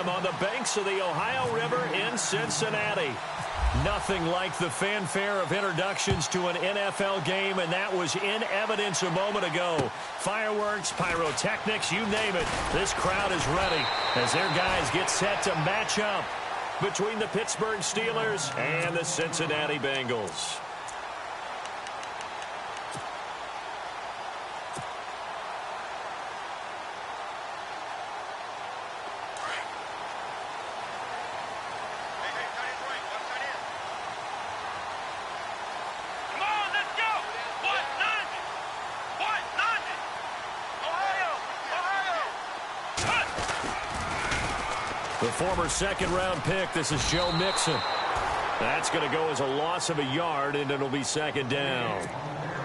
Stadium on the banks of the Ohio River in Cincinnati. Nothing like the fanfare of introductions to an NFL game, and that was in evidence a moment ago. Fireworks, pyrotechnics, you name it. This crowd is ready as their guys get set to match up between the Pittsburgh Steelers and the Cincinnati Bengals. The former second-round pick, this is Joe Mixon. That's going to go as a loss of a yard, and it'll be second down.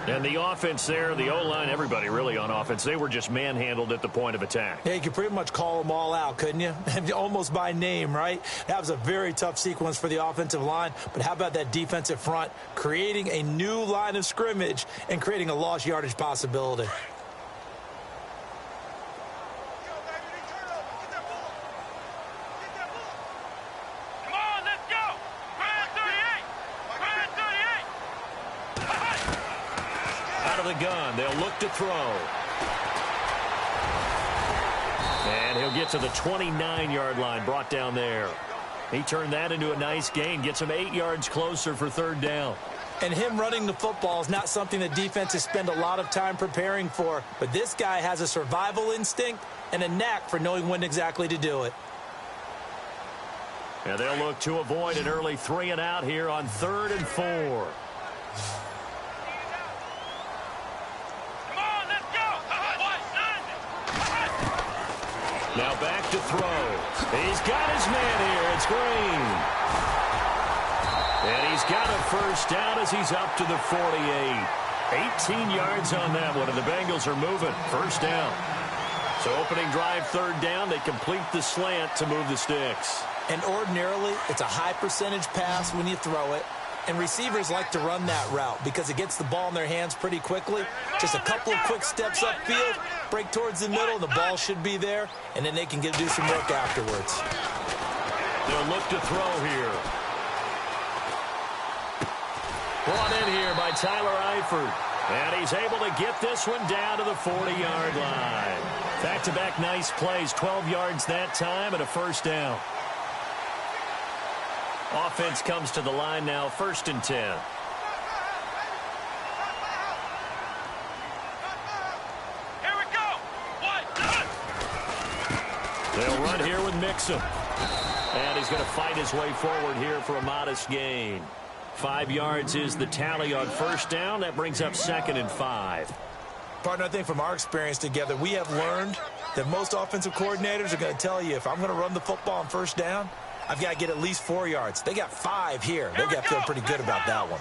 And the offense there, the O-line, everybody really on offense, they were just manhandled at the point of attack. Yeah, you could pretty much call them all out, couldn't you? Almost by name, right? That was a very tough sequence for the offensive line. But how about that defensive front creating a new line of scrimmage and creating a lost yardage possibility? Gun. They'll look to throw. And he'll get to the 29-yard line, brought down there. He turned that into a nice gain, gets him 8 yards closer for third down. And him running the football is not something that defenses spend a lot of time preparing for. But this guy has a survival instinct and a knack for knowing when exactly to do it. And they'll look to avoid an early 3-and-out here on 3rd and 4. Now back to throw. He's got his man here. It's Green. And he's got a first down as he's up to the 48. 18 yards on that one, and the Bengals are moving. First down. So opening drive, third down. They complete the slant to move the sticks. And ordinarily, it's a high percentage pass when you throw it. And receivers like to run that route because it gets the ball in their hands pretty quickly. Just a couple of quick steps upfield, break towards the middle, and the ball should be there, and then they can do some work afterwards. They'll look to throw here. Brought in here by Tyler Eifert. And he's able to get this one down to the 40-yard line. Back-to-back nice plays, 12 yards that time, and a first down. Offense comes to the line now, 1st and 10. Here we go. They'll run here with Mixon. And he's going to fight his way forward here for a modest gain. 5 yards is the tally on first down. That brings up 2nd and 5. Partner, I think from our experience together, we have learned that most offensive coordinators are going to tell you, if I'm going to run the football on first down, I've got to get at least 4 yards. They got 5 here. They've got to feel pretty good about that one.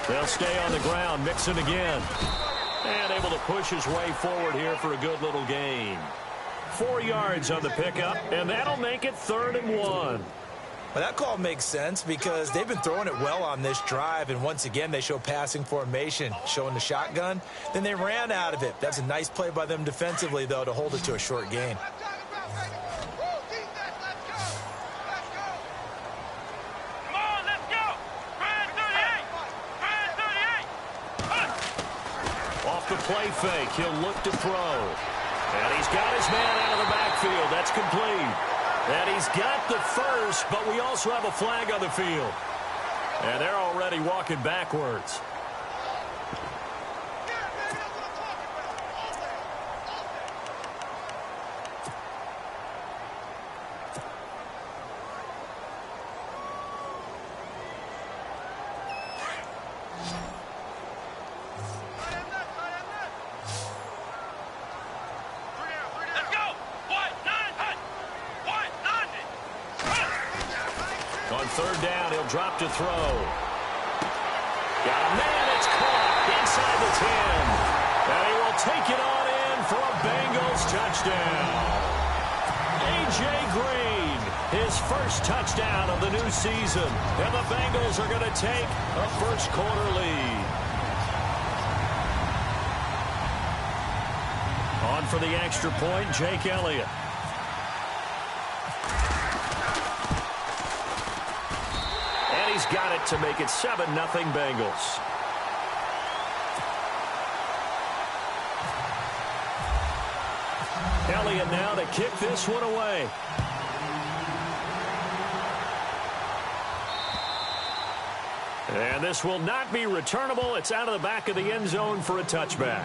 They'll stay on the ground. Mixon again. And able to push his way forward here for a good little gain. 4 yards on the pickup, and that'll make it 3rd and 1. Well, that call makes sense because they've been throwing it well on this drive, and once again they show passing formation, showing the shotgun. Then they ran out of it. That's a nice play by them defensively, though, to hold it to a short gain. Off the play fake, he'll look to throw. And he's got his man out of the backfield. That's complete. And he's got the first, but we also have a flag on the field. And they're already walking backwards. Third down, he'll drop to throw. Got a man, it's caught inside the 10. And he will take it on in for a Bengals touchdown. A.J. Green, his first touchdown of the new season. And the Bengals are going to take a first quarter lead. On in for the extra point, Jake Elliott. And he's got it to make it 7-0 Bengals. Elliott now to kick this one away. And this will not be returnable. It's out of the back of the end zone for a touchback.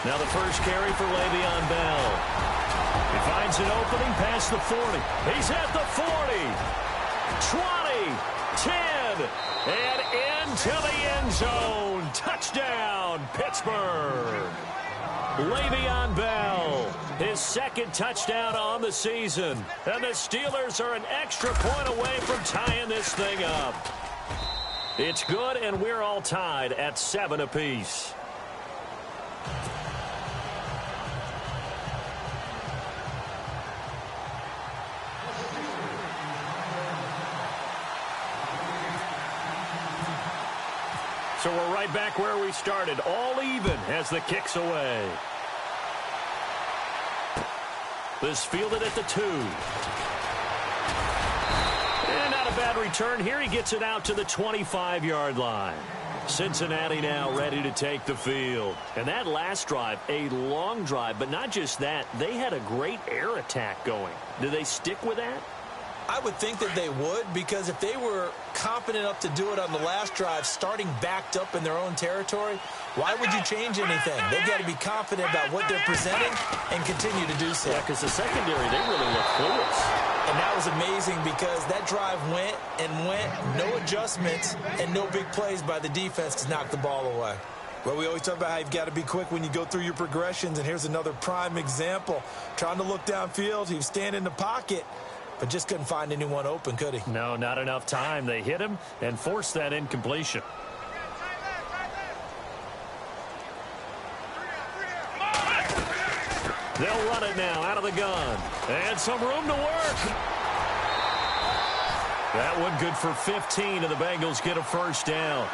Now the first carry for Le'Veon Bell. He finds an opening past the 40. He's at the 40, 20, 10, and into the end zone. Touchdown, Pittsburgh. Le'Veon Bell, his second touchdown on the season. And the Steelers are an extra point away from tying this thing up. It's good, and we're all tied at 7 apiece. So we're right back where we started, all even as the kick's away. This fielded at the 2. And not a bad return here. He gets it out to the 25-yard line. Cincinnati now ready to take the field. And that last drive, a long drive, but not just that. They had a great air attack going. Do they stick with that? I would think that they would, because if they were confident enough to do it on the last drive, starting backed up in their own territory, why would you change anything? They've got to be confident about what they're presenting and continue to do so. Yeah, because the secondary, they really look clueless. And that was amazing because that drive went and went, no adjustments and no big plays by the defense to knock the ball away. Well, we always talk about how you've got to be quick when you go through your progressions, and here's another prime example. Trying to look downfield, he was standing in the pocket, but just couldn't find anyone open, could he? No, not enough time. They hit him and forced that incompletion. They'll run it now out of the gun. And some room to work. That one good for 15, and the Bengals get a first down.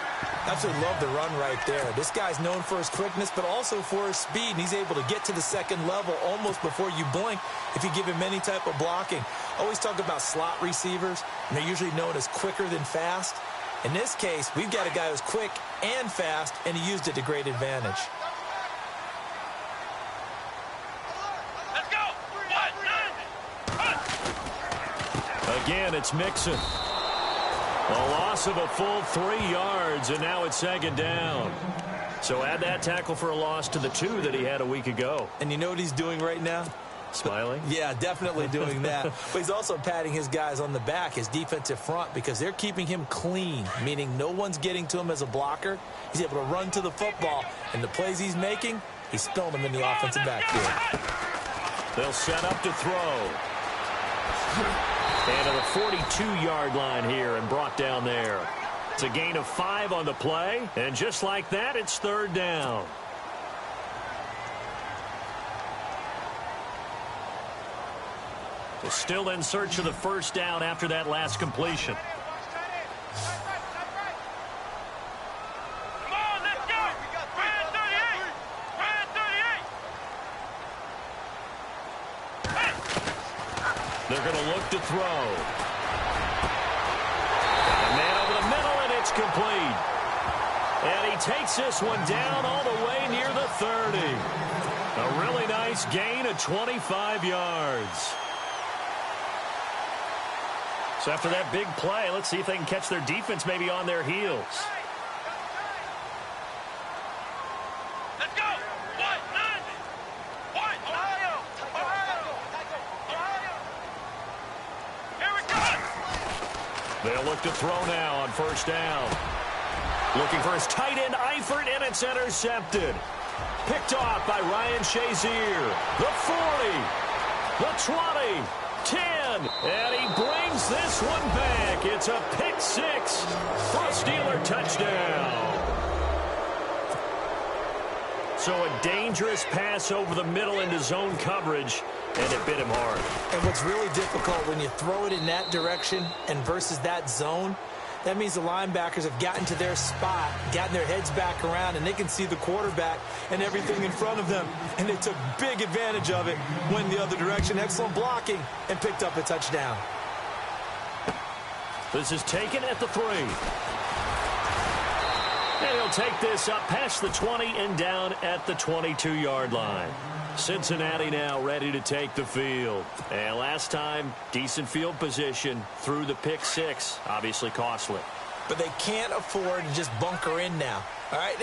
Absolutely love the run right there. This guy's known for his quickness, but also for his speed, and he's able to get to the second level almost before you blink if you give him any type of blocking. I always talk about slot receivers, and they're usually known as quicker than fast. In this case, we've got a guy who's quick and fast, and he used it to great advantage. Let's go. Again, it's Mixon. A loss of a full 3 yards, and now it's second down. So add that tackle for a loss to the 2 that he had a week ago. And you know what he's doing right now? Smiling? Yeah, definitely doing that. But he's also patting his guys on the back, his defensive front, because they're keeping him clean, meaning no one's getting to him as a blocker. He's able to run to the football, and the plays he's making, he's spilling them in the offensive backfield. They'll set up to throw. And to the 42-yard line here and brought down there. It's a gain of 5 on the play, and just like that, it's third down. So still in search of the first down after that last completion. Come on, let's go. Brand 38. Brand 38. They're going to look to throw. Got a man over the middle, and it's complete. And he takes this one down all the way near the 30. A really nice gain of 25 yards. So after that big play, let's see if they can catch their defense maybe on their heels. Let's go. Ohio. Here we go. They'll look to throw now on first down. Looking for his tight end, Eifert, and it's intercepted. Picked off by Ryan Shazier. The 40, the 20, 10. run, and he brings this one back. It's a pick six for a Steeler touchdown. So a dangerous pass over the middle into zone coverage, and it bit him hard. And what's really difficult when you throw it in that direction and versus that zone, that means the linebackers have gotten to their spot, gotten their heads back around, and they can see the quarterback and everything in front of them. And they took big advantage of it, went the other direction, excellent blocking, and picked up a touchdown. This is taken at the 3. And he'll take this up past the 20 and down at the 22-yard line. Cincinnati now ready to take the field. And last time, decent field position through the pick six. Obviously costly. But they can't afford to just bunker in now. All right,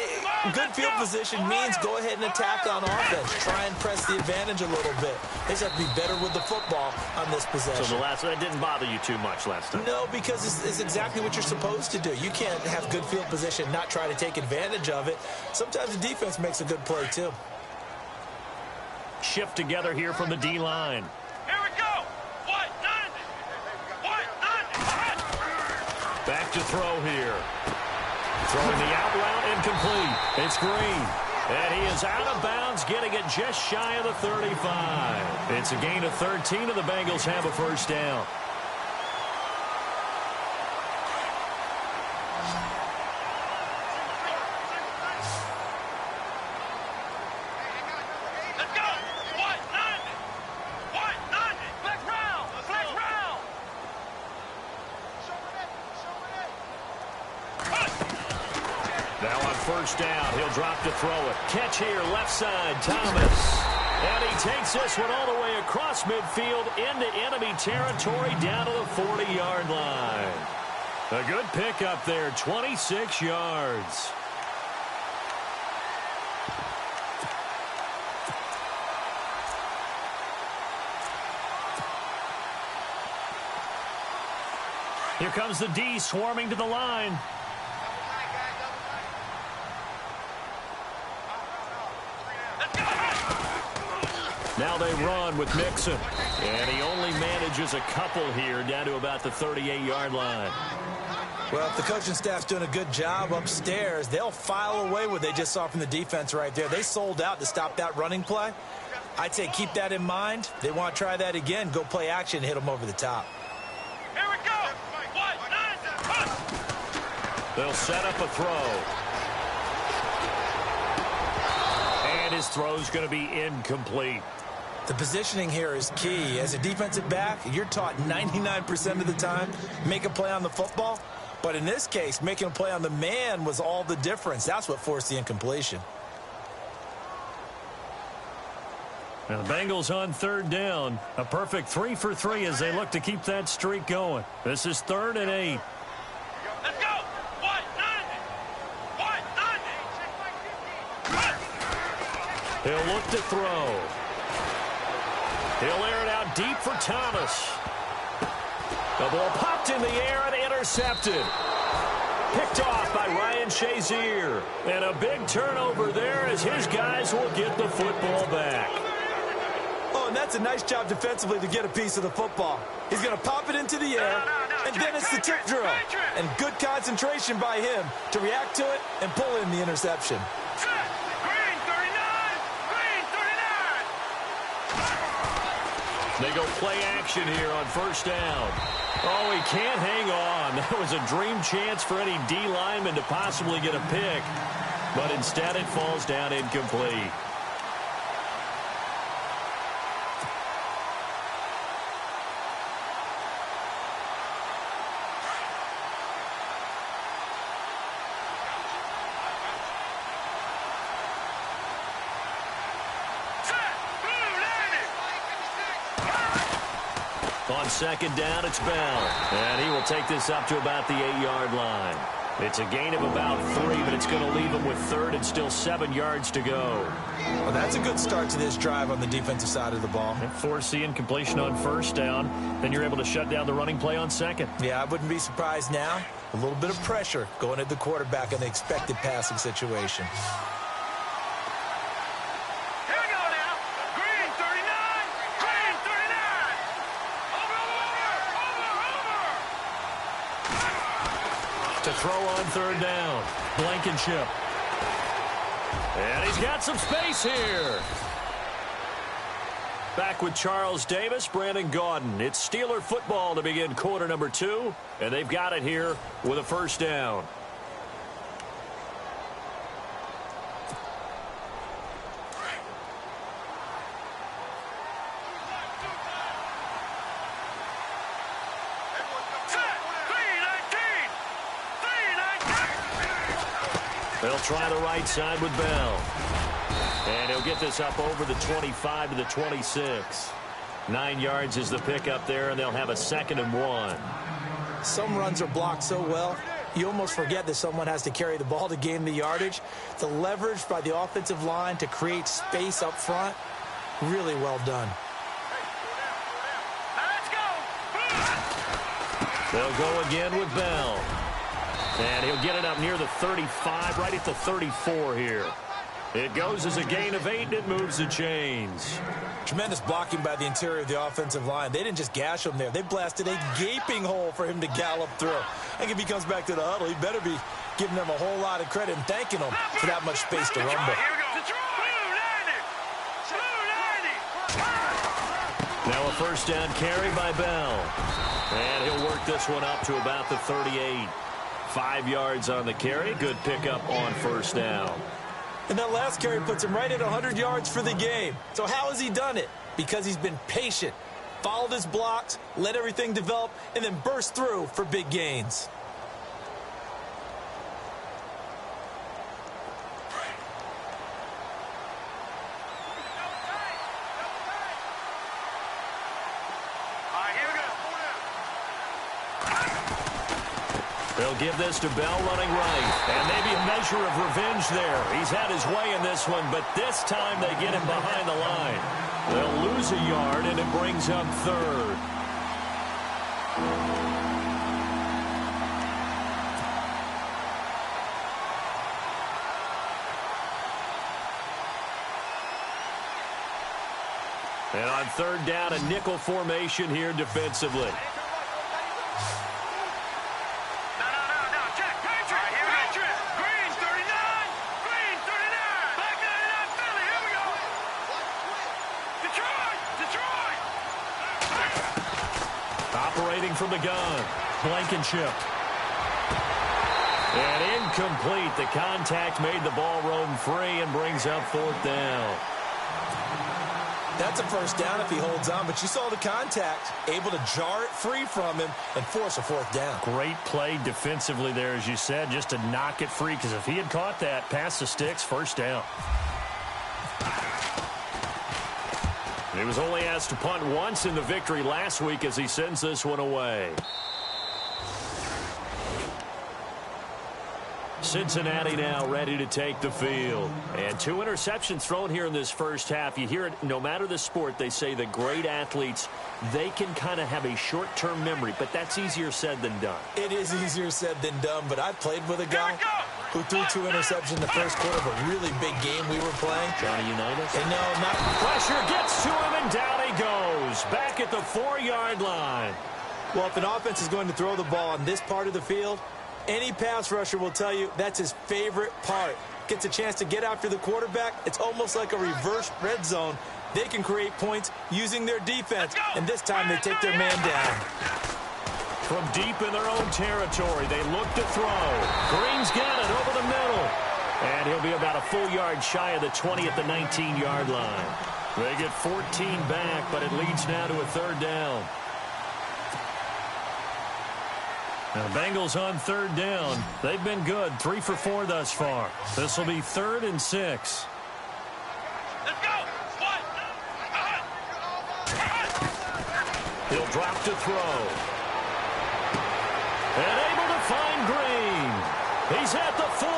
good field position means go ahead and attack on offense. Try and press the advantage a little bit. They just have to be better with the football on this possession. So that didn't bother you too much last time? No, because it's exactly what you're supposed to do. You can't have good field position, not try to take advantage of it. Sometimes the defense makes a good play, too. Shift together here from the D-line. Here we go. Back to throw here. Throwing the out route incomplete. It's Green. And he is out of bounds, getting it just shy of the 35. It's a gain of 13, and the Bengals have a first down. First down. He'll drop to throw it. Catch here, left side, Thomas. And he takes this one all the way across midfield into enemy territory down to the 40-yard line. A good pickup there, 26 yards. Here comes the D swarming to the line. Now they run with Mixon. And he only manages a couple here down to about the 38-yard line. Well, if the coaching staff's doing a good job upstairs, they'll file away what they just saw from the defense right there. They sold out to stop that running play. I'd say keep that in mind. They want to try that again. Go play action and hit them over the top. Here we go. They'll set up a throw. And his throw's going to be incomplete. The positioning here is key. As a defensive back, you're taught 99% of the time, make a play on the football. But in this case, making a play on the man was all the difference. That's what forced the incompletion. Now the Bengals on third down. A perfect 3 for 3 as they look to keep that streak going. This is 3rd and 8. Let's go. He'll look to throw. He'll air it out deep for Thomas. The ball popped in the air and intercepted. Picked off by Ryan Shazier. And a big turnover there as his guys will get the football back. Oh, and that's a nice job defensively to get a piece of the football. He's going to pop it into the air, and then it's the tip drill. And good concentration by him to react to it and pull in the interception. They go play action here on first down. Oh, he can't hang on. That was a dream chance for any D lineman to possibly get a pick. But instead it falls down incomplete. On second down, it's Bell. And he will take this up to about the 8-yard line. It's a gain of about 3, but it's going to leave him with 3rd and still 7 yards to go. Well, that's a good start to this drive on the defensive side of the ball. Force the incompletion on first down. Then you're able to shut down the running play on second. Yeah, I wouldn't be surprised now. A little bit of pressure going at the quarterback in the expected passing situation. Here we go now. Green 39. Green 39. Over. To throw on third down. Blankenship. And he's got some space here. Back with Charles Davis, Brandon Gaudin. It's Steeler football to begin quarter number 2, and they've got it here with a first down. They'll try the right side with Bell. And he'll get this up over the 25 to the 26. 9 yards is the pickup there, and they'll have a 2nd and 1. Some runs are blocked so well, you almost forget that someone has to carry the ball to gain the yardage. The leverage by the offensive line to create space up front, really well done. They'll go again with Bell. And he'll get it up near the 35, right at the 34 here. It goes as a gain of 8, and it moves the chains. Tremendous blocking by the interior of the offensive line. They didn't just gash him there. They blasted a gaping hole for him to gallop through. I think if he comes back to the huddle, he better be giving them a whole lot of credit and thanking them for that much space to rumble. Now a first down carry by Bell. And he'll work this one up to about the 38. 5 yards on the carry. Good pickup on first down. And that last carry puts him right at 100 yards for the game. So how has he done it? Because he's been patient, followed his blocks, let everything develop, and then burst through for big gains. They'll give this to Bell running right. And maybe a measure of revenge there. He's had his way in this one, but this time they get him behind the line. They'll lose a yard, and it brings up 3rd. And on 3rd down, a nickel formation here defensively. Operating from the gun, Blankenship. And incomplete. The contact made the ball roam free and brings up 4th down. That's a first down if he holds on, but you saw the contact, able to jar it free from him and force a 4th down. Great play defensively there, as you said, just to knock it free, because if he had caught that, past the sticks, first down. He was only asked to punt once in the victory last week as he sends this one away. Cincinnati now ready to take the field. And 2 interceptions thrown here in this first half. You hear it, no matter the sport, they say that great athletes, they can kind of have a short-term memory, but that's easier said than done. It is easier said than done, but I played with a guy who threw 2 interceptions in the first quarter of a really big game we were playing. Johnny Unitas? And no, not... Pressure gets to him, and down he goes. Back at the 4-yard line. Well, if an offense is going to throw the ball on this part of the field, any pass rusher will tell you that's his favorite part. Gets a chance to get after the quarterback. It's almost like a reverse red zone. They can create points using their defense, and this time they take their man down. From deep in their own territory, they look to throw. Green's got it over the middle. And he'll be about a full yard shy of the 20 at the 19-yard line. They get 14 back, but it leads now to a 3rd down. Now, the Bengals on 3rd down. They've been good, 3 for 4 thus far. This will be 3rd and 6. Let's go. He'll drop to throw. And able to find Green. He's at the 40,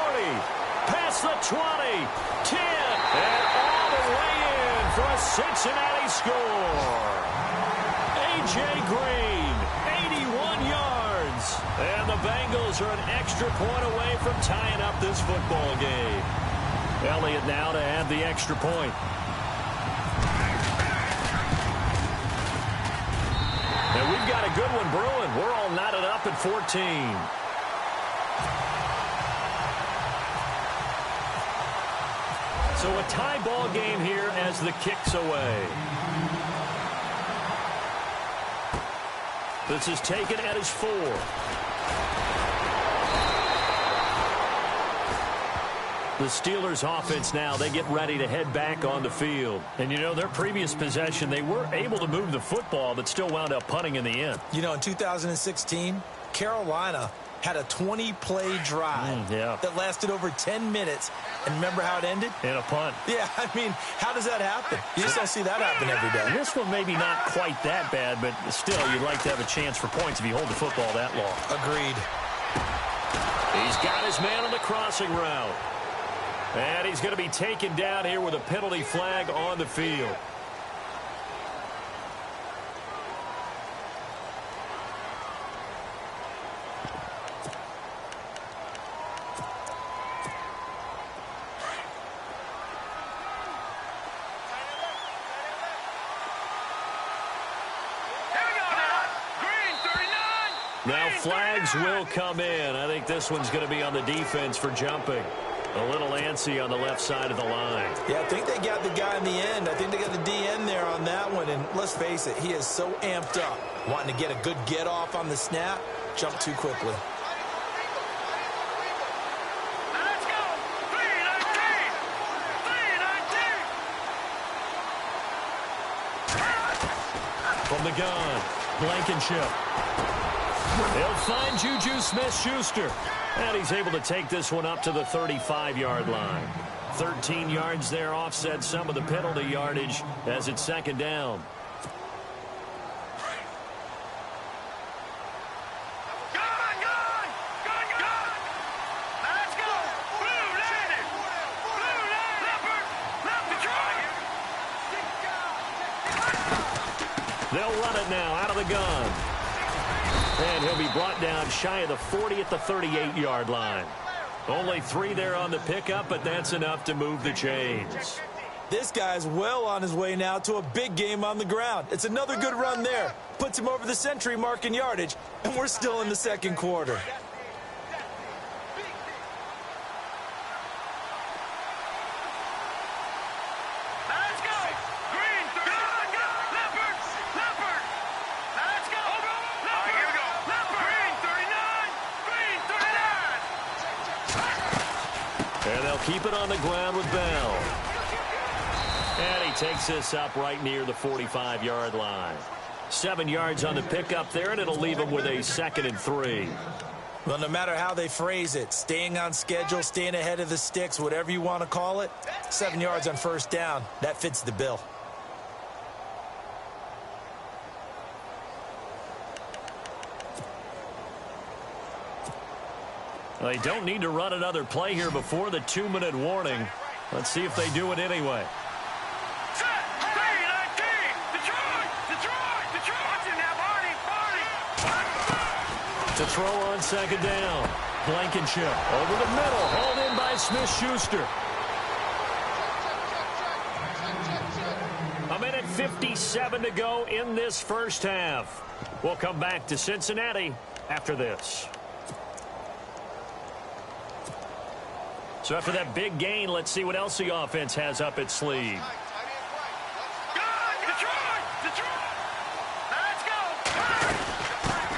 past the 20, 10, and all the way in for a Cincinnati score. A.J. Green, 81 yards. And the Bengals are an extra point away from tying up this football game. Elliott now to add the extra point. And we've got a good one brewing. We're all knotted up at 14. So a tie ball game here as the kick's away. This is taken at his 4. The Steelers offense now, they get ready to head back on the field. And, you know, their previous possession, they were able to move the football, but still wound up punting in the end. You know, in 2016, Carolina had a 20-play drive that lasted over 10 minutes. And remember how it ended? In a punt. Yeah, I mean, how does that happen? You just don't see that happen every day. This one maybe not quite that bad, but still, you'd like to have a chance for points if you hold the football that long. Agreed. He's got his man on the crossing route. And he's going to be taken down here with a penalty flag on the field. Now flags will come in. I think this one's going to be on the defense for jumping. A little antsy on the left side of the line. Yeah, I think they got the guy in the end. I think they got the DN there on that one. And let's face it, he is so amped up. Wanting to get a good get off on the snap, jump too quickly. Let's go! 319! 319! From the gun, Blankenship. They'll find Juju Smith-Schuster. And he's able to take this one up to the 35-yard line. 13 yards there, offset some of the penalty yardage as it's second down. Let's go! Blue landed! Blue landed! Leopard! Left Detroit! They'll run it now out of the gun. And he'll be brought down shy of the 40 at the 38-yard line. Only 3 there on the pickup, but that's enough to move the chains. This guy's well on his way now to a big game on the ground. It's another good run there. Puts him over the century mark in yardage, and we're still in the second quarter. Let's go! Green, Leopard! Leopard! Let's go! Leopard! Here we go! Leopard! Green, 39! Green, 39! And they'll keep it on the ground with Bell. And he takes this up right near the 45-yard line. 7 yards on the pickup there, and it'll leave him with a 2nd and 3. Well, no matter how they phrase it, staying on schedule, staying ahead of the sticks, whatever you want to call it, 7 yards on first down, that fits the bill. They don't need to run another play here before the 2-minute warning. Let's see if they do it anyway. Set! 319! Detroit! Detroit! Detroit! Watch it now, Barney! To throw on second down. Blankenship over the middle. Hauled in by Smith-Schuster. 1:57 to go in this first half. We'll come back to Cincinnati after this. So after that big gain, let's see what else the offense has up its sleeve. Detroit! Detroit! Let's go!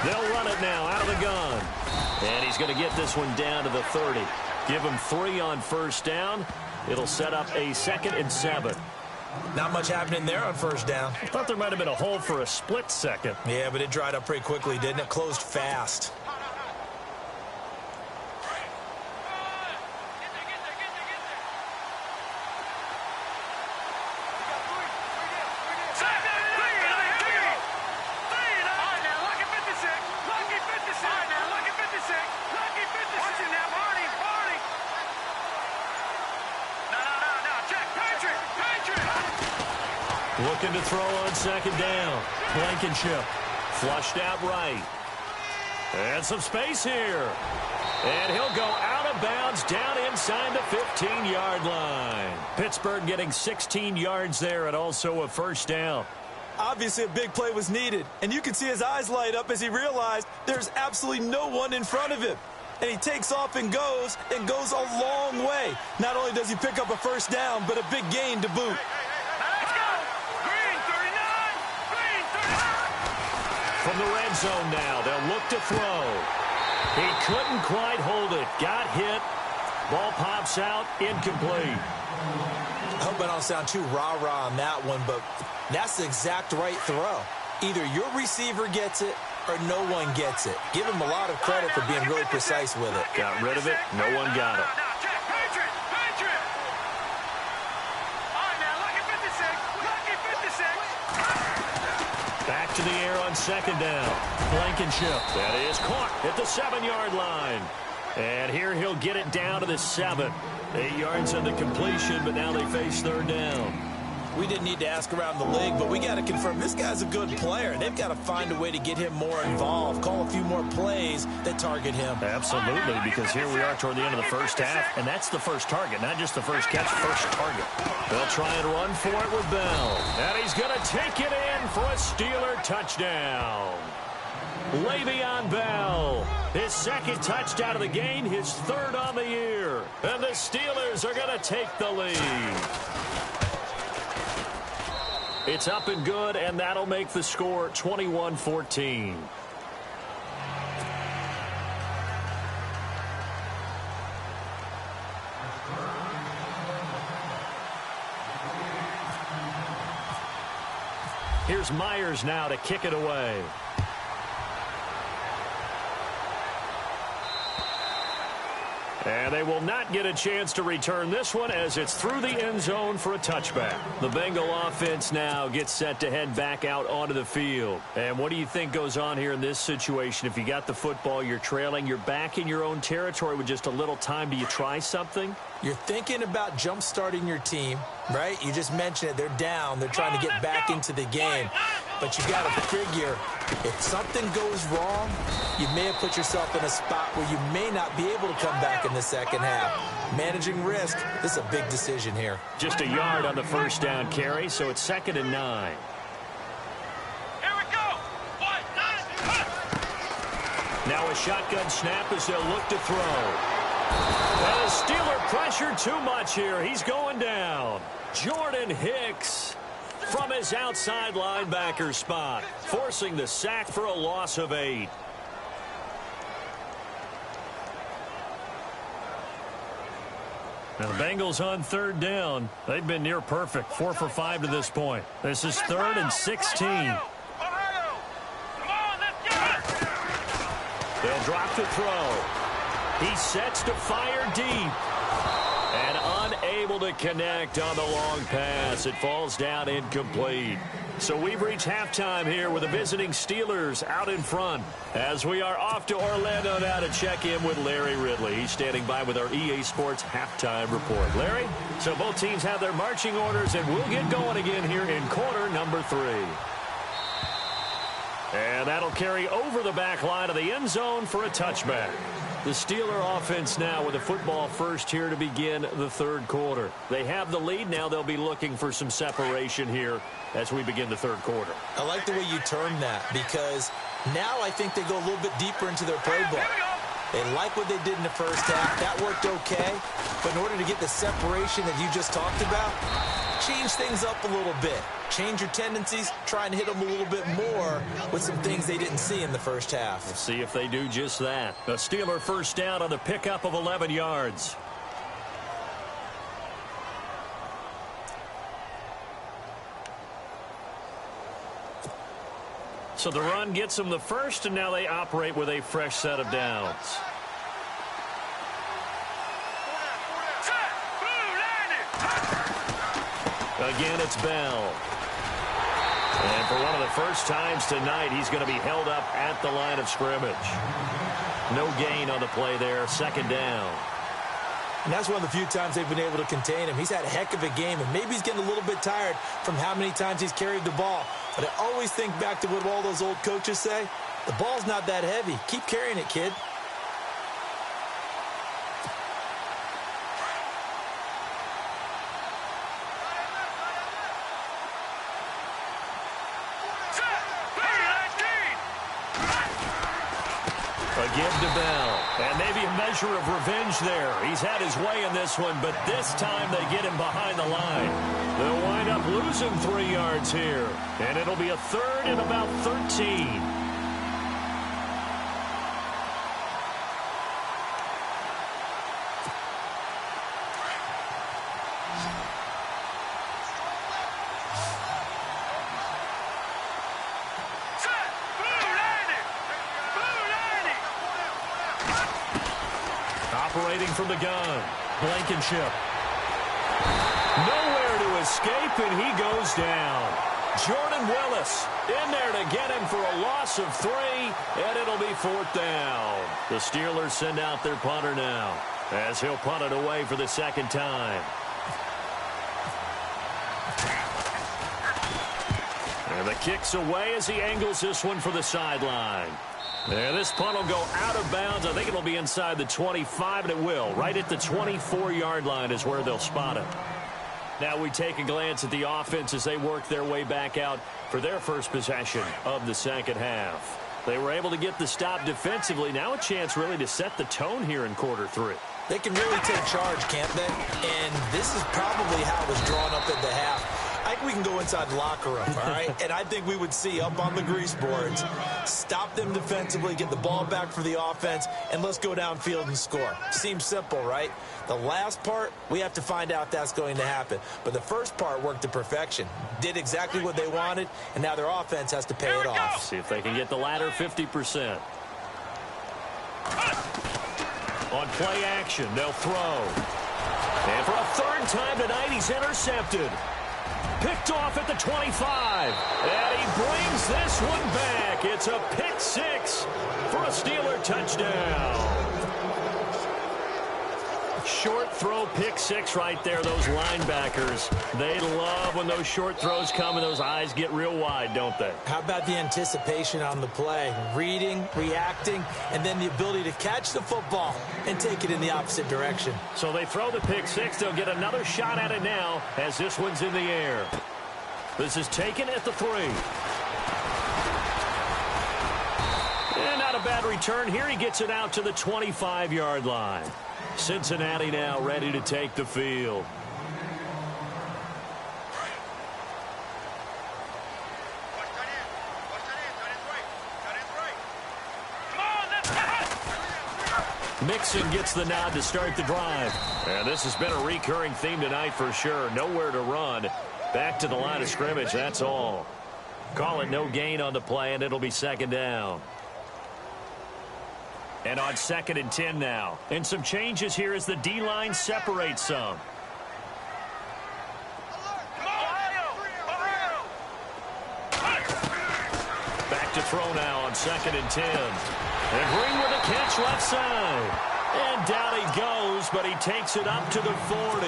They'll run it now out of the gun. And he's going to get this one down to the 30. Give him 3 on first down. It'll set up a 2nd and 7. Not much happening there on first down. I thought there might have been a hole for a split second. Yeah, but it dried up pretty quickly, didn't it? Closed fast. Looking to throw on second down. Blankenship flushed out right. And some space here. And he'll go out of bounds down inside the 15-yard line. Pittsburgh getting 16 yards there and also a first down. Obviously, a big play was needed, and you can see his eyes light up as he realized there's absolutely no one in front of him. and he takes off and goes a long way. Not only does he pick up a first down, but a big gain to boot. Let's go! Green 39! Green 39! From the red zone now, they'll look to throw. He couldn't quite hold it. Got hit. Ball pops out, incomplete. I hope I don't sound too rah-rah on that one, but that's the exact right throw. Either your receiver gets it or no one gets it. Give him a lot of credit for being really precise with it. Got rid of it. No one got it. Now, check. Patriot! Patriot! All right, now, lucky 56. Lucky 56. Back to the air on second down. Blankenship. That is caught at the 7-yard line. And here he'll get it down to the 7. 8 yards on the completion, but now they face third down. We didn't need to ask around the league, but we got to confirm this guy's a good player. They've got to find a way to get him more involved, call a few more plays that target him. Absolutely, because here we are toward the end of the first half, and that's the first target, not just the first catch, first target. They'll try and run for it with Bell. And he's going to take it in for a Steeler touchdown. Le'Veon Bell, his second touchdown of the game, his third on the year. And the Steelers are going to take the lead. It's up and good, and that'll make the score 21-14. Here's Myers now to kick it away. And they will not get a chance to return this one as it's through the end zone for a touchback. The Bengal offense now gets set to head back out onto the field. And what do you think goes on here in this situation? If you got the football, you're trailing, you're back in your own territory with just a little time. Do you try something? You're thinking about jump-starting your team, right? You just mentioned it. They're down. They're trying to get back into the game. But you got to figure, if something goes wrong, you may have put yourself in a spot where you may not be able to come back in the second half. Managing risk, this is a big decision here. Just a yard on the first down carry, so it's 2nd and 9. Here we go! Now a shotgun snap as they'll look to throw. And the Steeler pressure too much here. He's going down. Jordan Hicks from his outside linebacker spot, forcing the sack for a loss of 8. Now the Bengals on third down. They've been near perfect, 4 for 5 to this point. This is 3rd and 16. Ohio! Come on, let's get it! They'll drop to throw. He sets to fire deep. And unable to connect on the long pass. It falls down incomplete. So we've reached halftime here with the visiting Steelers out in front. As we are off to Orlando now to check in with Larry Ridley. He's standing by with our EA Sports halftime report. Larry, so both teams have their marching orders, and we'll get going again here in quarter number 3. And that'll carry over the back line of the end zone for a touchback. The Steeler offense now with the football first here to begin the third quarter. They have the lead. Now they'll be looking for some separation here as we begin the third quarter. I like the way you term that, because now I think they go a little bit deeper into their playbook. They like what they did in the first half. That worked okay. But in order to get the separation that you just talked about, change things up a little bit. Change your tendencies, try and hit them a little bit more with some things they didn't see in the first half. We'll see if they do just that. A Steeler first down on the pickup of 11 yards. So the run gets them the first, and now they operate with a fresh set of downs. Again, it's Bell. And for one of the first times tonight, he's going to be held up at the line of scrimmage. No gain on the play there, 2nd down. And that's one of the few times they've been able to contain him. He's had a heck of a game, and maybe he's getting a little bit tired from how many times he's carried the ball. But I always think back to what all those old coaches say. The ball's not that heavy. Keep carrying it, kid. A give to Bell. And maybe a measure of revenge there. He's had his way in this one, but this time they get him behind the line. They'll wind up losing 3 yards here. And it'll be a 3rd and about 13. Operating from the gun, Blankenship. Nowhere to escape, and he goes down. Jordan Willis in there to get him for a loss of 3, and it'll be 4th down. The Steelers send out their punter now, as he'll punt it away for the 2nd time. And the kick's away as he angles this one for the sideline. Yeah, this punt will go out of bounds. I think it'll be inside the 25, and it will. Right at the 24-yard line is where they'll spot it. Now we take a glance at the offense as they work their way back out for their first possession of the 2nd half. They were able to get the stop defensively. Now a chance really to set the tone here in quarter 3. They can really take charge, can't they? And this is probably how it was drawn up at the half. I think we can go inside the locker room, all right? And I think we would see up on the grease boards, stop them defensively, get the ball back for the offense, and let's go downfield and score. Seems simple, right? The last part, we have to find out if that's going to happen. But the first part worked to perfection. Did exactly what they wanted, and now their offense has to pay it off. See if they can get the latter 50%. On play action, they'll throw. And for a 3rd time tonight, he's intercepted. Picked off at the 25. And he brings this one back. It's a pick 6 for a Steeler touchdown. Short throw, pick 6 right there. Those linebackers, they love when those short throws come and those eyes get real wide, don't they? How about the anticipation on the play? Reading, reacting, and then the ability to catch the football and take it in the opposite direction. So they throw the pick 6. They'll get another shot at it now as this one's in the air. This is taken at the 3. And not a bad return here. He gets it out to the 25-yard line. Cincinnati now ready to take the field. Mixon gets the nod to start the drive. And this has been a recurring theme tonight for sure. Nowhere to run. Back to the line of scrimmage, that's all. Call it no gain on the play, and it'll be 2nd down. And on 2nd and 10 now. And some changes here as the D-line separates some. Back to throw now on 2nd and 10. And Green with a catch left side. And down he goes, but he takes it up to the 40.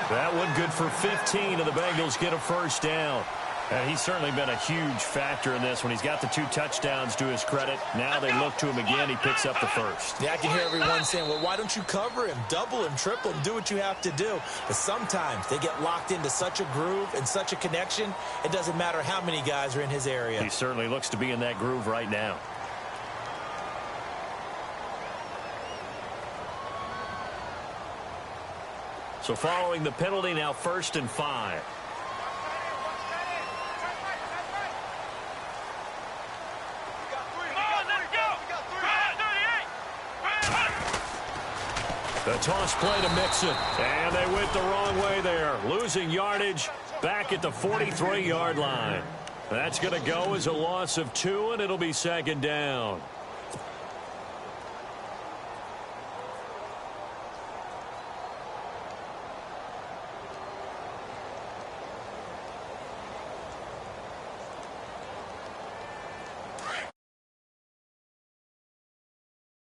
That one good for 15, and the Bengals get a 1st down. And he's certainly been a huge factor in this when he's got the 2 touchdowns to his credit. Now they look to him again. He picks up the 1st. Yeah, I can hear everyone saying, well, why don't you cover him, double him, triple him, do what you have to do. But sometimes they get locked into such a groove and such a connection, it doesn't matter how many guys are in his area. He certainly looks to be in that groove right now. So following the penalty, now 1st and 5. The toss play to Mixon. And they went the wrong way there. Losing yardage back at the 43-yard line. That's going to go as a loss of 2, and it'll be 2nd down.